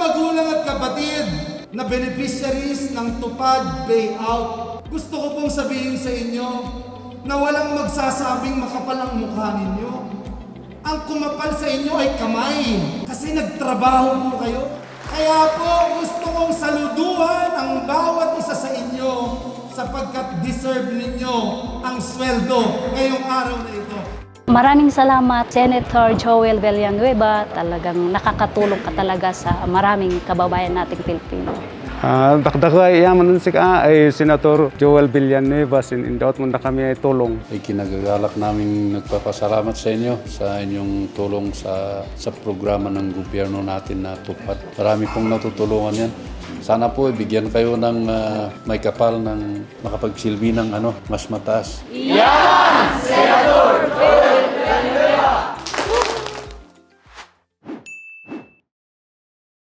magulang at kapatid na beneficiaries ng Tupad Payout, gusto ko pong sabihin sa inyo na walang magsasabing makapal ang mukha ninyo. Ang kumapal sa inyo ay kamay kasi nagtrabaho po kayo. Kaya po gusto kong saluduhan ang bawat isa sa inyo sapagkat deserve ninyo ang sweldo ngayong araw na ito. Maraming salamat, Senator Joel Villanueva. Talagang nakakatulong ka talaga sa maraming kababayan nating Pilipino. Dagdag ay yaman si ay Senator Joel Villanueva sinindot mo na kami ay tulong. Ay kinagagalak namin nagpapasalamat sa inyo sa inyong tulong sa programa ng gobyerno natin na Tupad. Marami pong natutulungan yan. Sana po ibigyan kayo ng may kapal ng makapagsilbi ng mas mataas. Yaman, Senator!